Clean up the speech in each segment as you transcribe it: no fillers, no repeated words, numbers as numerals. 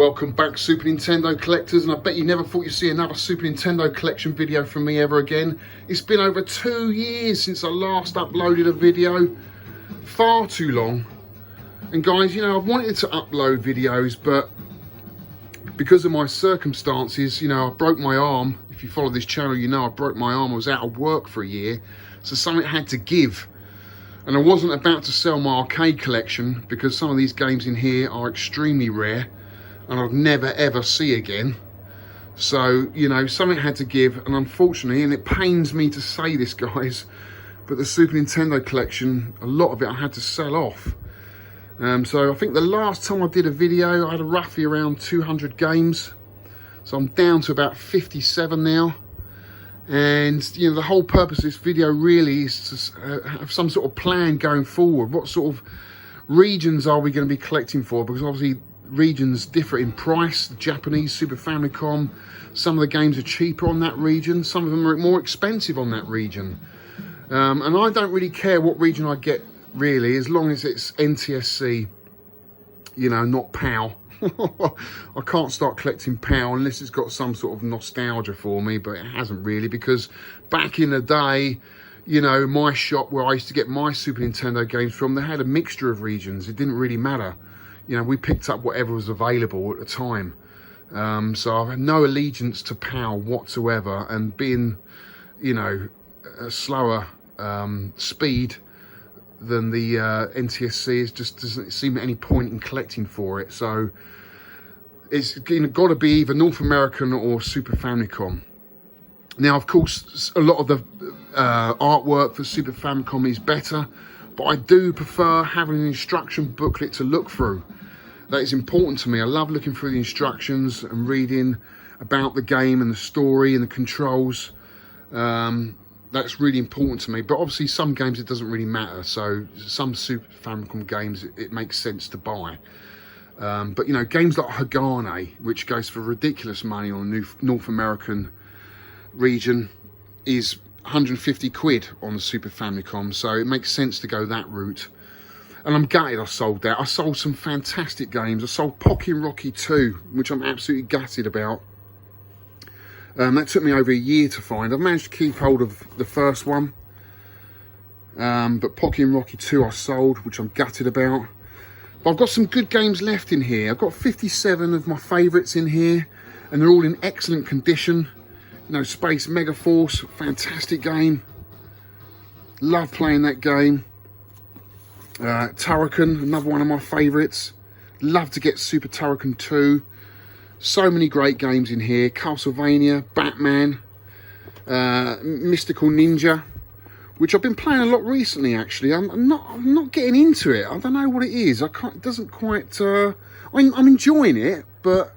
Welcome back, Super Nintendo collectors, and I bet you never thought you'd see another Super Nintendo collection video from me ever again. It's been over 2 years since I last uploaded a video. Far too long. And guys, you know, I've wanted to upload videos, but because of my circumstances, you know, I broke my arm. If you follow this channel, you know I broke my arm. I was out of work for a year, so something had to give. And I wasn't about to sell my arcade collection because some of these games in here are extremely rare and I'll never ever see again. So, you know, something had to give, and unfortunately, and it pains me to say this, guys, but the Super Nintendo collection, a lot of it I had to sell off. So I think the last time I did a video, I had roughly around 200 games. So I'm down to about 57 now. And, you know, the whole purpose of this video really is to have some sort of plan going forward. What sort of regions are we going to be collecting for? Because obviously regions differ in price. The Japanese Super Famicom, some of the games are cheaper on that region, some of them are more expensive on that region. And I don't really care what region I get, really, as long as it's NTSC, you know, not PAL. I can't start collecting PAL unless it's got some sort of nostalgia for me, but it hasn't really, because back in the day, you know, my shop where I used to get my Super Nintendo games from, they had a mixture of regions. It didn't really matter. You know, we picked up whatever was available at the time. So I've had no allegiance to PAL whatsoever, and being, you know, a slower speed than the NTSC, it just doesn't seem any point in collecting for it. So it's got to be either North American or Super Famicom. Now, of course, a lot of the artwork for Super Famicom is better, but I do prefer having an instruction booklet to look through. That is important to me. I love looking through the instructions and reading about the game and the story and the controls. That's really important to me. But obviously some games it doesn't really matter. So some Super Famicom games it makes sense to buy. But you know, games like Hagane, which goes for ridiculous money on the North American region, is 150 quid on the Super Famicom. So it makes sense to go that route. And I'm gutted I sold that. I sold some fantastic games. I sold Pokken Rocky 2, which I'm absolutely gutted about. That took me over a year to find. I've managed to keep hold of the first one. But Pokken Rocky 2 I sold, which I'm gutted about. But I've got some good games left in here. I've got 57 of my favourites in here, and they're all in excellent condition. You know, Space Megaforce, fantastic game. Love playing that game. Turrican, another one of my favourites. Love to get Super Turrican 2. So many great games in here. Castlevania, Batman, Mystical Ninja, which I've been playing a lot recently. Actually, I'm not getting into it. I don't know what it is. It doesn't quite. I'm enjoying it, but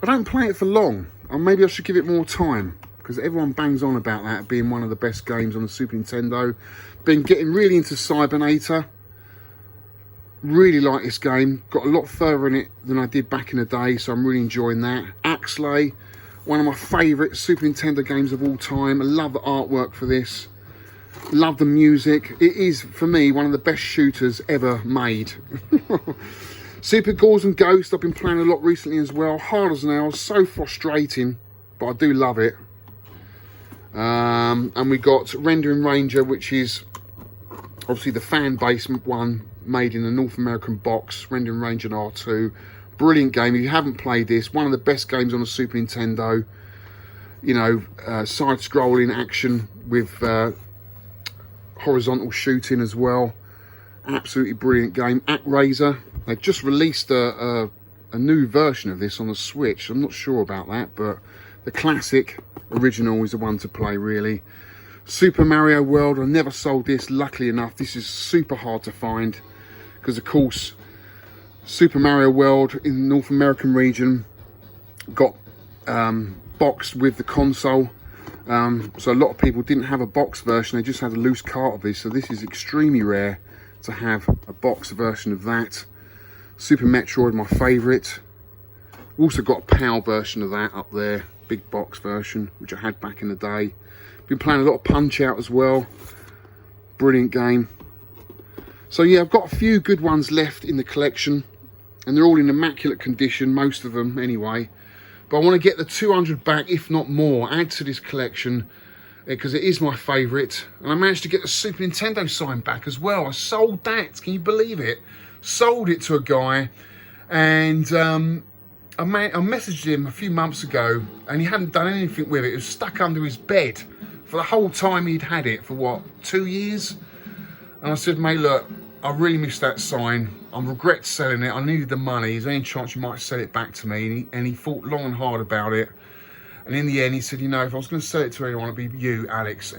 I don't play it for long. Maybe I should give it more time, because everyone bangs on about that being one of the best games on the Super Nintendo. Been getting really into Cybernator. Really like this game. Got a lot further in it than I did back in the day, so I'm really enjoying that. Axley, one of my favourite Super Nintendo games of all time. I love the artwork for this. Love the music. It is, for me, one of the best shooters ever made. Supergirls and Ghosts, I've been playing a lot recently as well. Hard as nails, so frustrating, but I do love it. And we got Rendering Ranger, which is obviously the fan base one, made in the North American box. Rendering Ranger R2, brilliant game. If you haven't played this, one of the best games on the Super Nintendo. You know, side-scrolling action with horizontal shooting as well. Absolutely brilliant game. ActRaiser, they've just released a new version of this on the Switch. I'm not sure about that, but the classic original is the one to play, really. Super Mario World, I never sold this, luckily enough. This is super hard to find, because of course Super Mario World in the North American region got boxed with the console. So a lot of people didn't have a box version, they just had a loose cart of this. So this is extremely rare to have a box version of that. Super Metroid, my favourite. Also got a PAL version of that up there, big box version, which I had back in the day. Been playing a lot of Punch Out as well. Brilliant game. So yeah, I've got a few good ones left in the collection. and they're all in immaculate condition, most of them anyway. But I want to get the 200 back, if not more, add to this collection, because it is my favourite. And I managed to get the Super Nintendo sign back as well. I sold that, can you believe it? Sold it to a guy, and I messaged him a few months ago, and he hadn't done anything with it. It was stuck under his bed for the whole time he'd had it, for what, 2 years? And I said, mate, look, I really missed that sign. I regret selling it. I needed the money. Is there any chance you might sell it back to me? And he thought long and hard about it. And in the end, he said, you know, if I was going to sell it to anyone, it'd be you, Alex.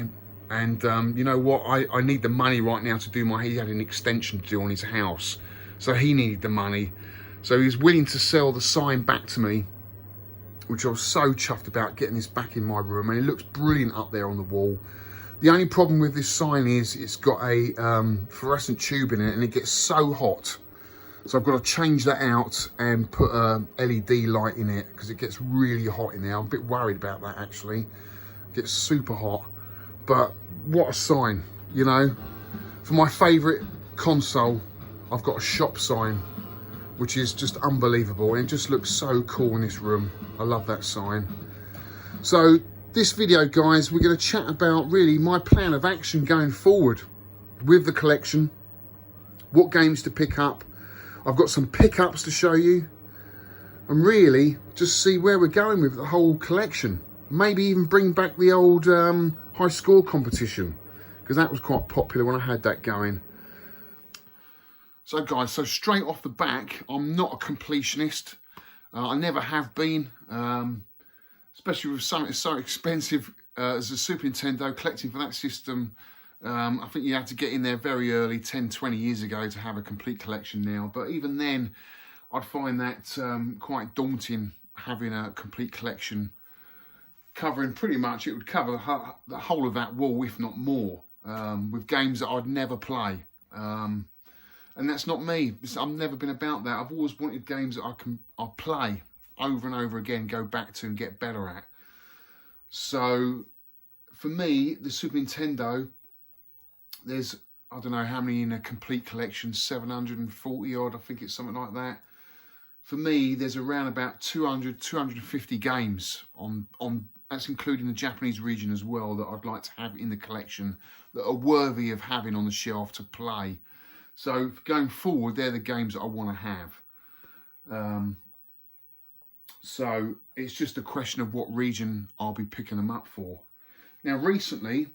And you know what? I need the money right now to do he had an extension to do on his house. So he needed the money. So he was willing to sell the sign back to me, which I was so chuffed about, getting this back in my room. And it looks brilliant up there on the wall. The only problem with this sign is it's got a fluorescent tube in it, and it gets so hot. So I've got to change that out and put a LED light in it, because it gets really hot in there. I'm a bit worried about that, actually. It gets super hot. But what a sign, you know. For my favourite console, I've got a shop sign, which is just unbelievable. And it just looks so cool in this room. I love that sign. So this video, guys, we're going to chat about really my plan of action going forward with the collection, what games to pick up. I've got some pickups to show you, and really just see where we're going with the whole collection. Maybe even bring back the old high score competition, because that was quite popular when I had that going. So guys, so straight off the back, I'm not a completionist. I never have been, especially with something so expensive as a Super Nintendo. Collecting for that system, I think you had to get in there very early, 10, 20 years ago, to have a complete collection now. But even then, I'd find that quite daunting, having a complete collection covering pretty much, it would cover the whole of that wall, if not more, with games that I'd never play. And that's not me. I've never been about that. I've always wanted games that I'll play over and over again, go back to and get better at. So for me, the Super Nintendo, there's, I don't know how many in a complete collection, 740 odd, I think it's something like that. For me, there's around about 200, 250 games on that's including the Japanese region as well, that I'd like to have in the collection that are worthy of having on the shelf to play. So going forward, they're the games that I want to have. So it's just a question of what region I'll be picking them up for. Now, recently,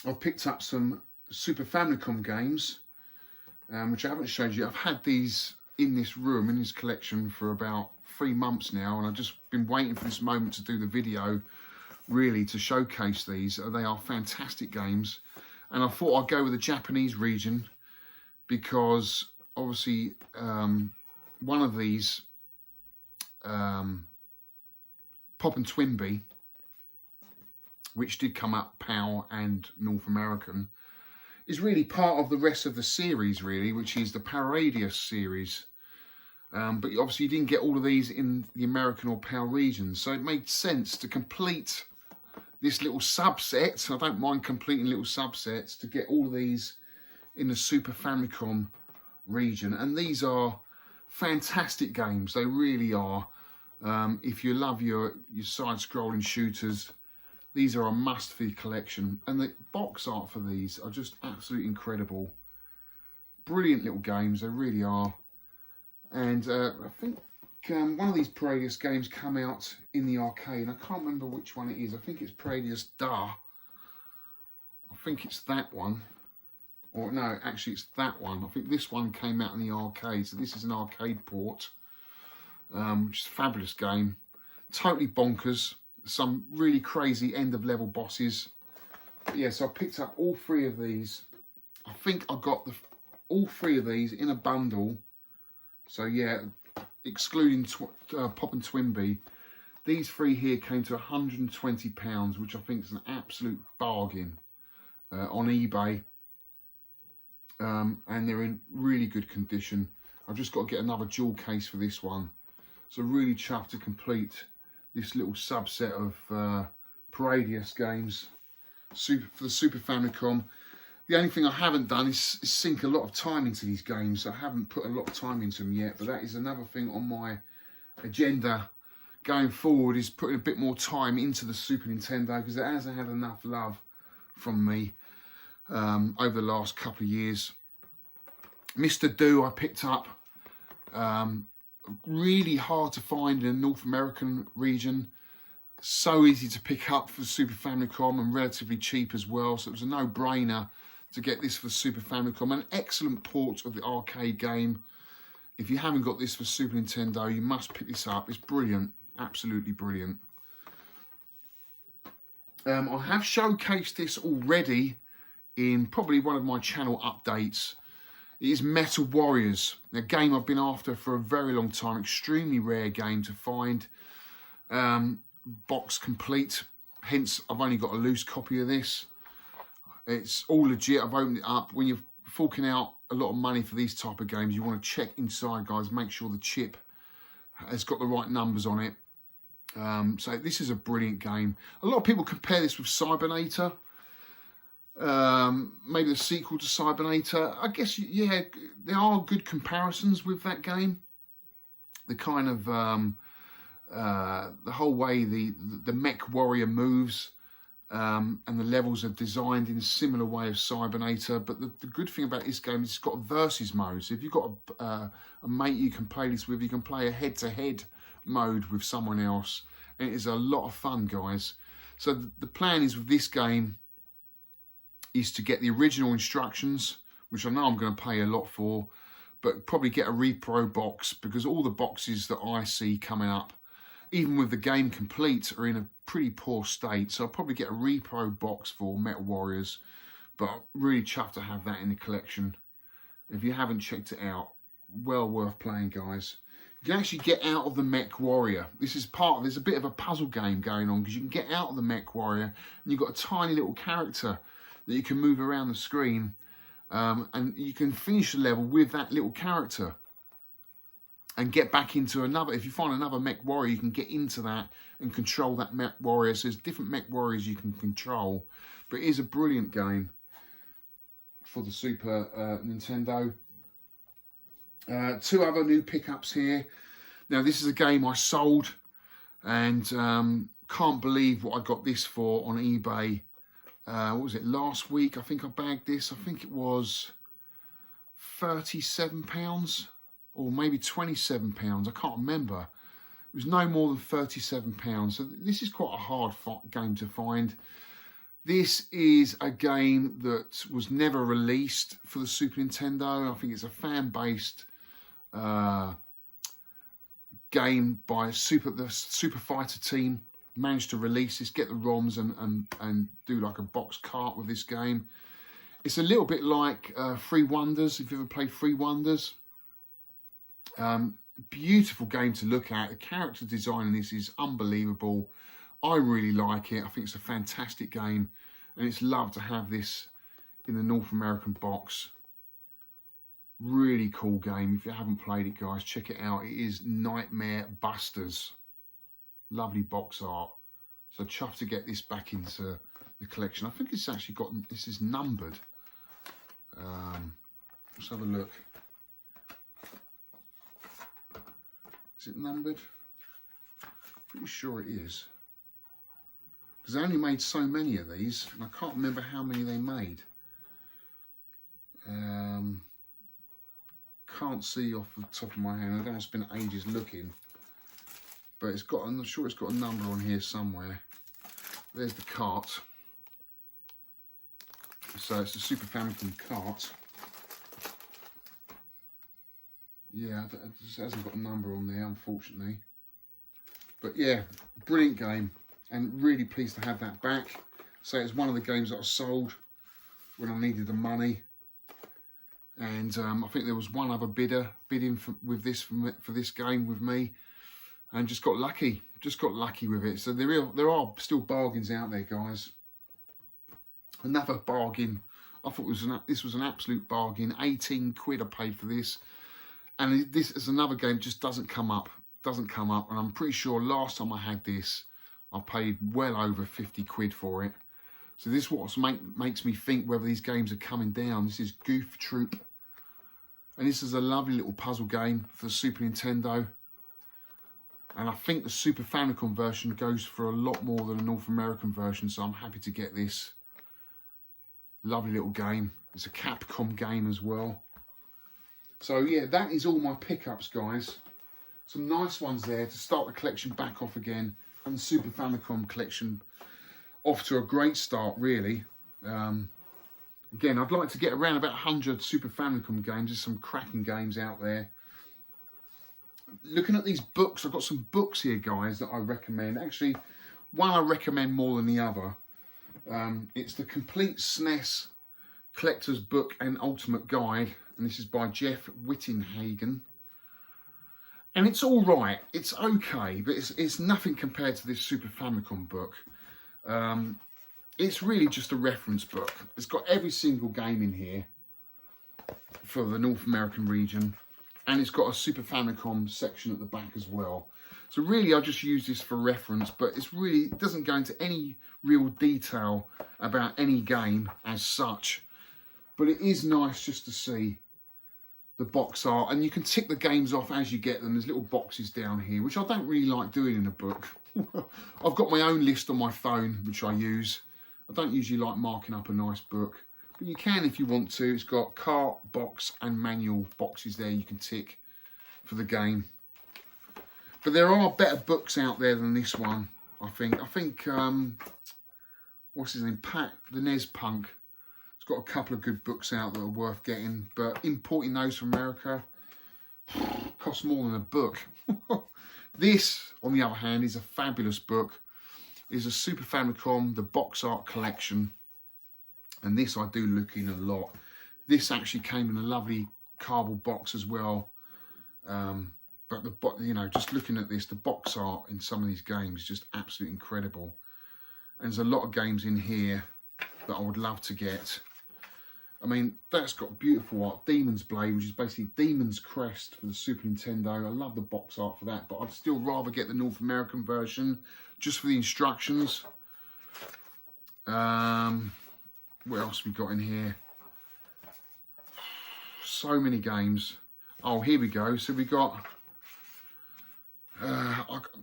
I've picked up some Super Famicom games, which I haven't showed you. I've had these in this room, in this collection, for about 3 months now, and I've just been waiting for this moment to do the video, really, to showcase these. They are fantastic games, and I thought I'd go with the Japanese region, because obviously one of these, Pop and Twinbee, which did come up PAL and North American, is really part of the rest of the series, really, which is the Paradius series. But obviously you didn't get all of these in the American or PAL regions, so it made sense to complete this little subset. I don't mind completing little subsets to get all of these in the Super Famicom region. And these are fantastic games, they really are. If you love your side-scrolling shooters, these are a must for your collection. And the box art for these are just absolutely incredible. Brilliant little games, they really are. And I think one of these Paradius games come out in the arcade. I can't remember which one it is. I think it's Paradius Da. I think it's that one. Or no, actually it's that one. I think this one came out in the arcade. So this is an arcade port, which is a fabulous game. Totally bonkers. Some really crazy end of level bosses. But yeah, so I picked up all 3 of these. I think I got all 3 of these in a bundle. So yeah, excluding Pop and Twinbee, these 3 here came to £120, which I think is an absolute bargain on eBay. And they're in really good condition. I've just got to get another jewel case for this one. So really chuffed to complete this little subset of Paradius games for the Super Famicom. The only thing I haven't done is sink a lot of time into these games. I haven't put a lot of time into them yet, but that is another thing on my agenda going forward, is putting a bit more time into the Super Nintendo, because it hasn't had enough love from me over the last couple of years. Mr. Do I picked up, really hard to find in the North American region. So easy to pick up for the Super Famicom and relatively cheap as well, so it was a no-brainer to get this for the Super Famicom. An excellent port of the arcade game. If you haven't got this for Super Nintendo, you must pick this up. It's brilliant, absolutely brilliant. I have showcased this already in probably one of my channel updates. It is Metal Warriors, a game I've been after for a very long time. Extremely rare game to find. Box complete, hence I've only got a loose copy of this. It's all legit. I've opened it up. When you're forking out a lot of money for these type of games, you want to check inside, guys, make sure the chip has got the right numbers on it. So this is a brilliant game. A lot of people compare this with Cybernator, maybe the sequel to Cybernator. I guess, yeah, there are good comparisons with that game. The kind of the whole way the mech warrior moves, and the levels are designed in a similar way of Cybernator. But the good thing about this game is it's got a versus mode. So if you've got a mate you can play this with, you can play a head-to-head mode with someone else. And it is a lot of fun, guys. So the plan is with this game is to get the original instructions, which I know I'm going to pay a lot for, but probably get a repro box, because all the boxes that I see coming up, even with the game complete, are in a pretty poor state. So I'll probably get a repro box for Metal Warriors, but I'm really chuffed to have that in the collection. If you haven't checked it out, well worth playing, guys. You can actually get out of the Mech Warrior. This is part of, there's a bit of a puzzle game going on, because you can get out of the Mech Warrior and you've got a tiny little character that you can move around the screen, and you can finish the level with that little character and get back into another. If you find another Mech Warrior, you can get into that and control that Mech Warrior. So there's different Mech Warriors you can control, but it is a brilliant game for the Super Nintendo. Two other new pickups here. Now this is a game I sold, and can't believe what I got this for on eBay. What was it, last week? I think I bagged this. I think it was £37 or maybe £27. I can't remember. It was no more than £37. So this is quite a hard game to find. This is a game that was never released for the Super Nintendo. I think it's a fan-based game by the Super Fighter team. Managed to release this, get the ROMs and do like a box cart with this game. It's a little bit like Free Wonders, if you ever played Free Wonders. Beautiful game to look at. The character design in this is unbelievable. I really like it. I think it's a fantastic game, and it's loved to have this in the North American box. Really cool game. If you haven't played it, guys, check it out. It is Nightmare Busters. Lovely box art. So chuffed to get this back into the collection. I think it's actually got, this is numbered. Let's have a look. Is it numbered? Pretty sure it is. Because they only made so many of these, and I can't remember how many they made. Can't see off the top of my hand. I don't want to spend ages looking. But it's got, I'm not sure it's got a number on here somewhere. There's the cart. So it's the Super Famicom cart. Yeah, it just hasn't got a number on there, unfortunately. But yeah, brilliant game, and really pleased to have that back. So it's one of the games that I sold when I needed the money. And I think there was one other bidder bidding for this game with me. And just got lucky with it. So there are still bargains out there, guys. Another bargain. I thought this was an absolute bargain. 18 quid I paid for this, and this is another game just doesn't come up. And I'm pretty sure last time I had this, I paid well over 50 quid for it. So this is what makes me think whether these games are coming down. This is Goof Troop. And this is a lovely little puzzle game for the Super Nintendo. And I think the Super Famicom version goes for a lot more than the North American version, so I'm happy to get this. Lovely little game. It's a Capcom game as well. So yeah, that is all my pickups, guys. Some nice ones there to start the collection back off again. And the Super Famicom collection off to a great start, really. Again, I'd like to get around about 100 Super Famicom games. There's some cracking games out there. Looking at these books, I've got some books here, guys, that I recommend. Actually, one I recommend more than the other. It's the Complete Snes Collector's Book and Ultimate Guide. And this is by Jeff Wittenhagen. And it's all right. It's okay, but it's nothing compared to this Super Famicom book. It's really just a reference book. It's got every single game in here for the North American region. And it's got a Super Famicom section at the back as well. So really, I just use this for reference, but it doesn't go into any real detail about any game as such. But it is nice just to see the box art, and you can tick the games off as you get them. There's little boxes down here, which I don't really like doing in a book. I've got my own list on my phone, which I use. I don't usually like marking up a nice book, but you can if you want to. It's got cart, box and manual boxes there you can tick for the game. But there are better books out there than this one, I think. What's his name? Pat, the Nez Punk. It's got a couple of good books out that are worth getting, but importing those from America costs more than a book. This, on the other hand, is a fabulous book. It's a Super Famicom, the box art collection. And this I do look in a lot. This actually came in a lovely cardboard box as well. But just looking at this, the box art in some of these games is just absolutely incredible. And there's a lot of games in here that I would love to get. I mean, that's got beautiful art. Demon's Blade, which is basically Demon's Crest for the Super Nintendo. I love the box art for that, but I'd still rather get the North American version just for the instructions. What else we got in here? So many games. Oh, here we go. So we got...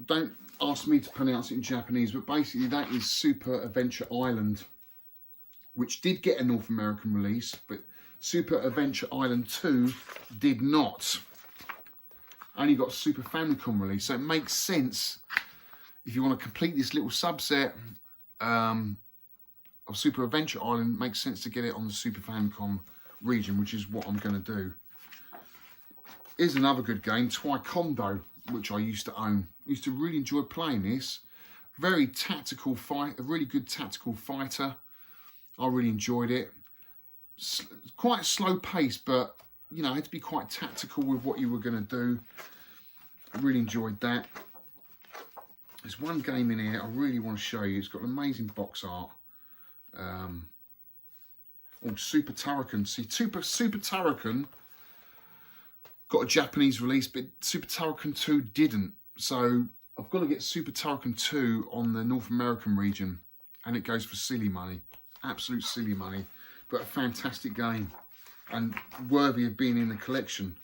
don't ask me to pronounce it in Japanese, but basically that is Super Adventure Island, which did get a North American release, but Super Adventure Island 2 did not. Only got Super Famicom release, so it makes sense if you want to complete this little subset of Super Adventure Island. It makes sense to get it on the Super Famicom region, which is what I'm going to do. Here's another good game, Taekwondo, which I used to own. I used to really enjoy playing this. Very tactical fight, a really good tactical fighter. I really enjoyed it. Quite slow pace, but you know, had to be quite tactical with what you were going to do. I really enjoyed that. There's one game in here I really want to show you. It's got amazing box art. Super Turrican. See, Super Turrican got a Japanese release, but Super Turrican 2 didn't. So I've got to get Super Turrican 2 on the North American region, and it goes for silly money. Absolute silly money, but a fantastic game and worthy of being in the collection.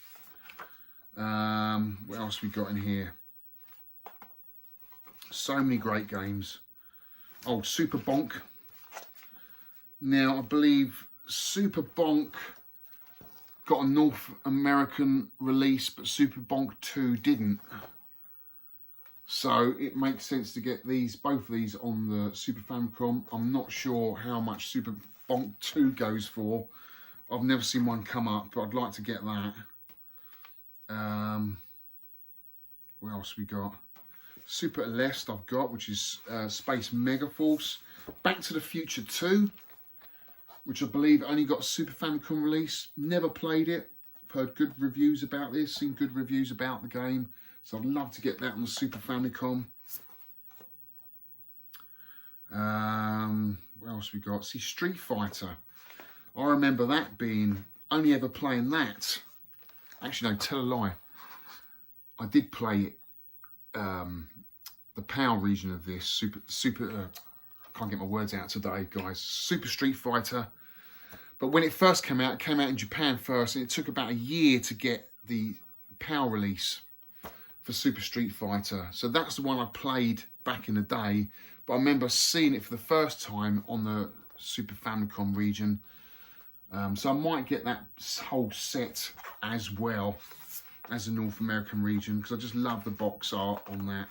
What else we got in here? So many great games. Oh, Super Bonk. Now I believe Super Bonk got a North American release, but Super Bonk 2 didn't. So it makes sense to get both of these on the Super Famicom. I'm not sure how much Super Bonk 2 goes for. I've never seen one come up, but I'd like to get that. What else we got? Super Celeste I've got, which is Space Megaforce. Back to the Future 2, which I believe only got a Super Famicom release. Never played it. I've heard good reviews about this, seen good reviews about the game. So I'd love to get that on the Super Famicom. What else we got? See, Street Fighter. I remember that being, only ever playing that. Actually, no, tell a lie. I did play the PAL region of this, I can't get my words out today, guys. Super Street Fighter. But when it first came out, it came out in Japan first, and it took about a year to get the PAL release for Super Street Fighter. So that's the one I played back in the day. But I remember seeing it for the first time on the Super Famicom region. So I might get that whole set as well as the North American region, because I just love the box art on that.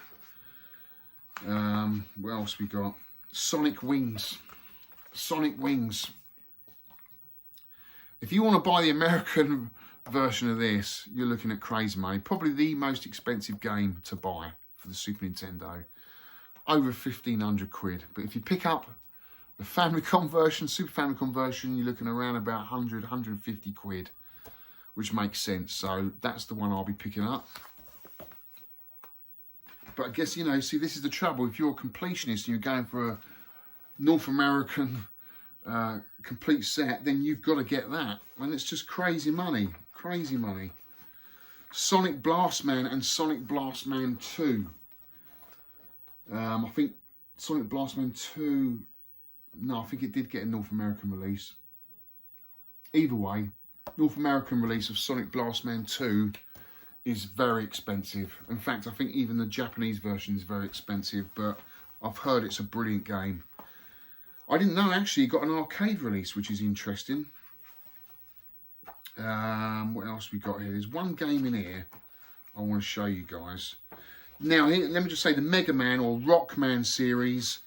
What else we got? Sonic Wings. Sonic Wings. If you want to buy the American version of this, you're looking at crazy money. Probably the most expensive game to buy for the Super Nintendo. Over 1,500 quid. But if you pick up the Famicom version, Super Famicom version, you're looking around about 100, 150 quid. Which makes sense. So that's the one I'll be picking up. But I guess, you know, see, this is the trouble. If you're a completionist and you're going for a North American complete set, then you've got to get that. And it's just crazy money. Crazy money. Sonic Blastman and Sonic Blastman 2. I think Sonic Blastman 2... No, I think it did get a North American release. Either way, North American release of Sonic Blastman 2 is very expensive. In fact, I think even the Japanese version is very expensive, but I've heard it's a brilliant game. I didn't know actually it got an arcade release, which is interesting. What else we got here? There's one game in here I want to show you guys. Now, here, let me just say the Mega Man or Rockman series.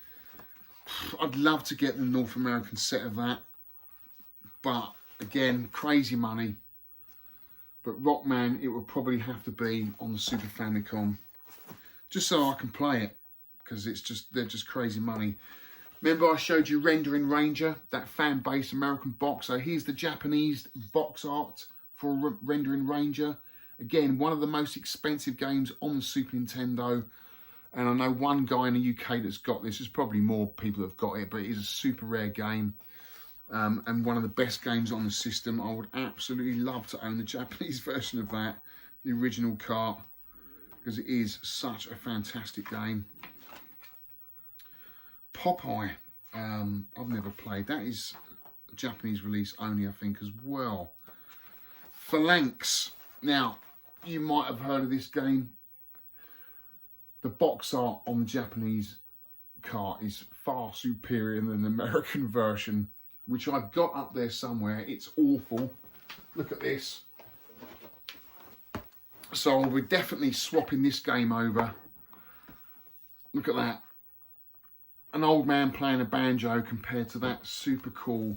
I'd love to get the North American set of that. But, again, crazy money. But Rockman, it would probably have to be on the Super Famicom, just so I can play it, because they're just crazy money. Remember I showed you Rendering Ranger, that fan-based American box. So here's the Japanese box art for Rendering Ranger. Again, one of the most expensive games on the Super Nintendo. And I know one guy in the UK that's got this. There's probably more people that have got it, but it is a super rare game. And one of the best games on the system. I would absolutely love to own the Japanese version of that, the original cart, because it is such a fantastic game. Popeye, I've never played. That is a Japanese release only, I think, as well. Phalanx. Now, you might have heard of this game. The box art on the Japanese cart is far superior than the American version, which I've got up there somewhere. It's awful. Look at this. So we're definitely swapping this game over. Look at that. An old man playing a banjo compared to that super cool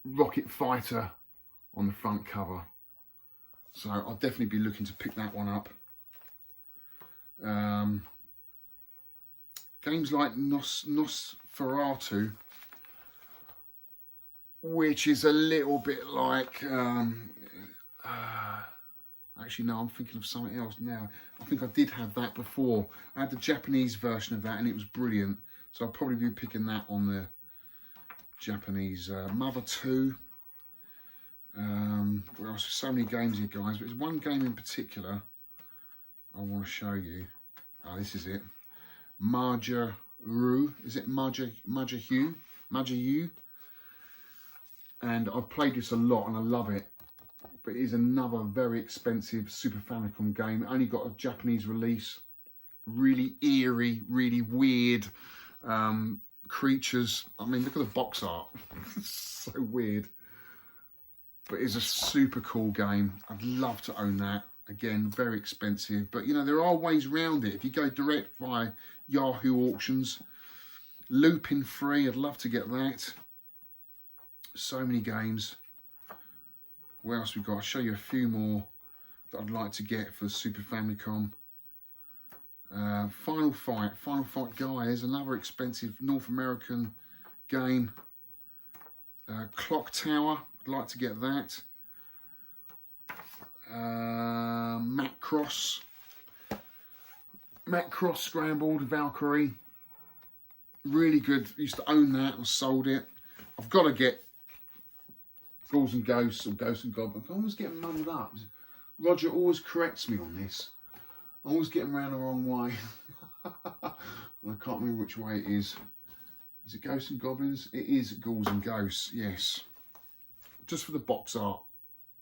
rocket fighter on the front cover. So I'll definitely be looking to pick that one up. Games like Nosferatu, which is a little bit like actually no, I'm thinking of something else now. I think I did have that before. I had the Japanese version of that and it was brilliant, so I'll probably be picking that on the Japanese. Mother 2. Well, there's so many games here, guys, but there's one game in particular I want to show you. Oh, this is it. Maja Ru. Is it Maja Yu? And I've played this a lot and I love it. But it is another very expensive Super Famicom game. It only got a Japanese release. Really eerie, really weird creatures. I mean, look at the box art. It's so weird. But it's a super cool game. I'd love to own that. Again, very expensive, but you know, there are ways around it. If you go direct via Yahoo auctions, looping free, I'd love to get that. So many games. What else we got? I'll show you a few more that I'd like to get for the Super Famicom. Final Fight Guy is another expensive North American game. Clock Tower, I'd like to get that. Macross Scrambled Valkyrie, really good. I used to own that and sold it. I've got to get Ghouls and Ghosts or Ghosts and Goblins. I always get them mumbled up. Roger always corrects me on this. I always get them around the wrong way. And I can't remember which way it is. Is it Ghosts and Goblins? It is Ghouls and Ghosts, yes. Just for the box art.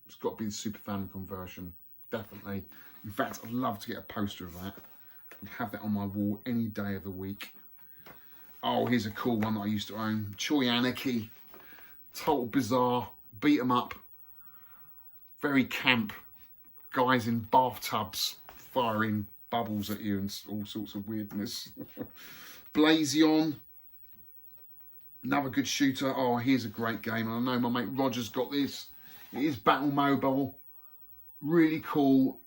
It's got to be the Super Famicom version, definitely. In fact, I'd love to get a poster of that and have that on my wall any day of the week. Oh, here's a cool one that I used to own. Choi Anarchy. Total bizarre, beat 'em up. Very camp. Guys in bathtubs firing bubbles at you and all sorts of weirdness. Blazion. Another good shooter. Oh, here's a great game. And I know my mate Roger's got this. It is Battle Mobile. Really cool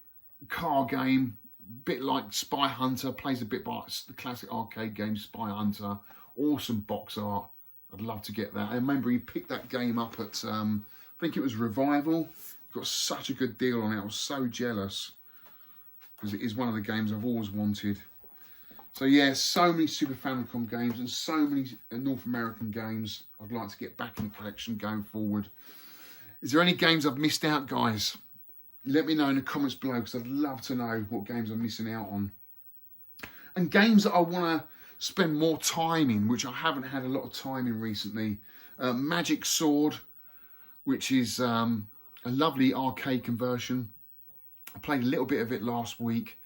car game. Bit like Spy Hunter. Plays a bit like the classic arcade game Spy Hunter. Awesome box art. I'd love to get that. I remember he picked that game up at, I think it was Revival. Got such a good deal on it. I was so jealous. Because it is one of the games I've always wanted. So yeah, so many Super Famicom games and so many North American games I'd like to get back in the collection going forward. Is there any games I've missed out, guys? Let me know in the comments below, because I'd love to know what games I'm missing out on. And games that I want to spend more time in, which I haven't had a lot of time in recently. Magic Sword, which is a lovely arcade conversion. I played a little bit of it last week.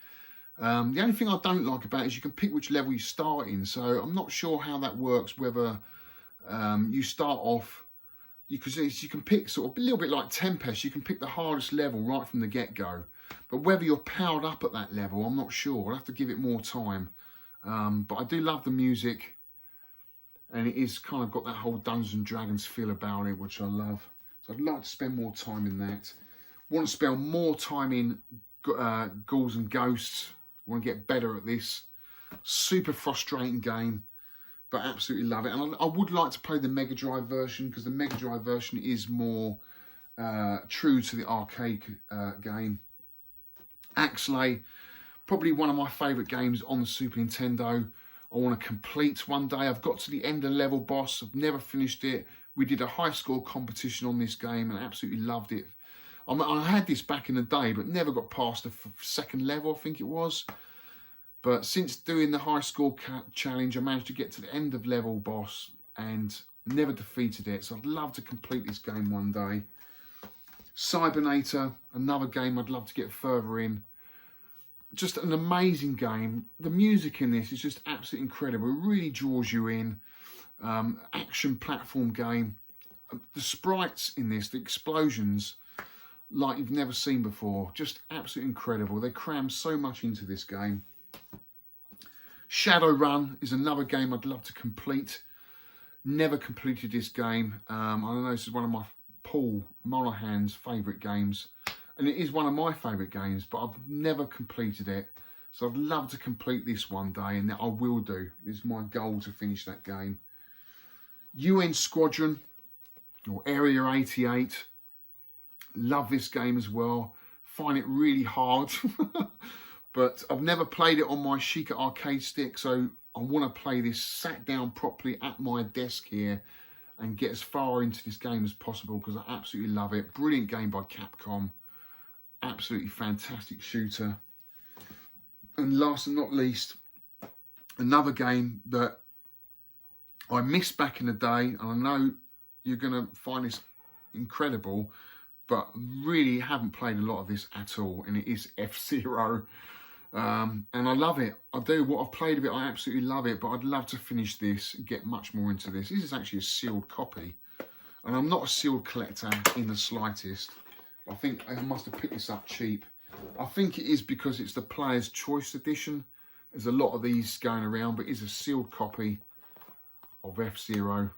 The only thing I don't like about it is you can pick which level you start in. So I'm not sure how that works, whether you start off, you can pick sort of a little bit like Tempest, you can pick the hardest level right from the get-go. But whether you're powered up at that level, I'm not sure. I'll have to give it more time. But I do love the music. And it is kind of got that whole Dungeons and Dragons feel about it, which I love. So I'd like to spend more time in that. Want to spend more time in Ghouls and Ghosts. Want to get better at this. Super frustrating game, but absolutely love it. And I would like to play the Mega Drive version, because the Mega Drive version is more true to the arcade game. Axley, probably one of my favourite games on the Super Nintendo. I want to complete one day. I've got to the end of level boss. I've never finished it. We did a high score competition on this game and absolutely loved it. I had this back in the day, but never got past the second level, I think it was. But since doing the high score challenge, I managed to get to the end of level boss and never defeated it. So I'd love to complete this game one day. Cybernator, another game I'd love to get further in. Just an amazing game. The music in this is just absolutely incredible. It really draws you in. Action platform game. The sprites in this, the explosions, like you've never seen before. Just absolutely incredible. They cram so much into this game. Shadowrun is another game I'd love to complete. Never completed this game. I know this is one of my Paul Monahan's favourite games. And it is one of my favourite games, but I've never completed it. So I'd love to complete this one day, and I will do. It's my goal to finish that game. UN Squadron, or Area 88. Love this game as well. Find it really hard. But I've never played it on my Sheikah arcade stick, so I want to play this sat down properly at my desk here and get as far into this game as possible, because I absolutely love it. Brilliant game by Capcom. Absolutely fantastic shooter. And last and not least, another game that I missed back in the day, and I know you're going to find this incredible, but really haven't played a lot of this at all, and it is F-Zero. And I love it. I do. What I've played of it, I absolutely love it, but I'd love to finish this and get much more into this. This is actually a sealed copy, and I'm not a sealed collector in the slightest. I think I must have picked this up cheap. I think it is because it's the Player's Choice edition. There's a lot of these going around, but it's a sealed copy of F-Zero,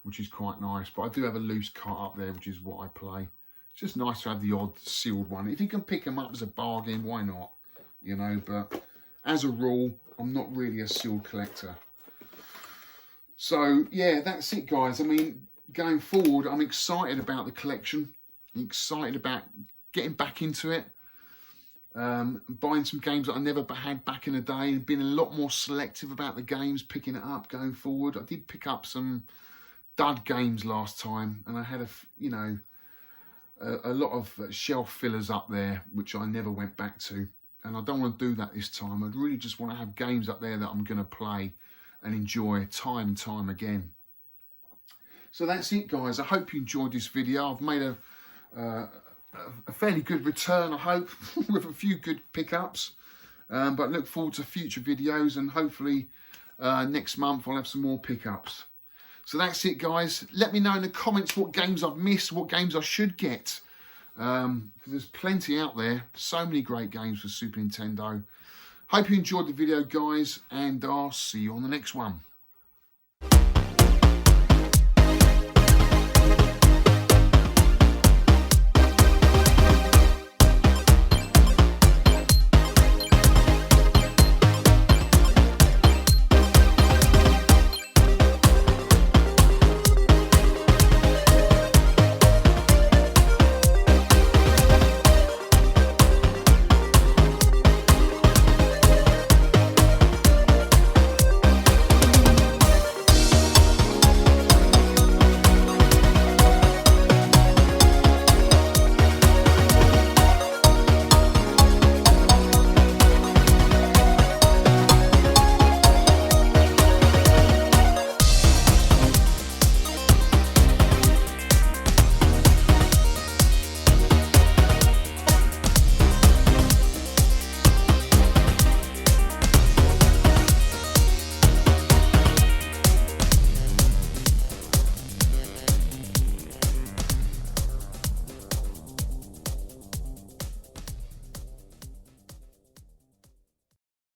which is quite nice. But I do have a loose cart up there, which is what I play. It's just nice to have the odd sealed one. If you can pick them up as a bargain, why not? You know, but as a rule, I'm not really a sealed collector. So, yeah, that's it, guys. I mean, going forward, I'm excited about the collection. I'm excited about getting back into it. Buying some games that I never had back in the day, and being a lot more selective about the games, picking it up going forward. I did pick up some dud games last time, and I had a lot of shelf fillers up there, which I never went back to. and I don't want to do that this time. I really just want to have games up there that I'm going to play and enjoy time and time again. So that's it, guys. I hope you enjoyed this video. I've made a fairly good return, I hope, with a few good pickups. But look forward to future videos, and hopefully next month I'll have some more pickups. So that's it, guys. Let me know in the comments what games I've missed, what games I should get. Because there's plenty out there. So many great games for Super Nintendo. Hope you enjoyed the video, guys, and I'll see you on the next one.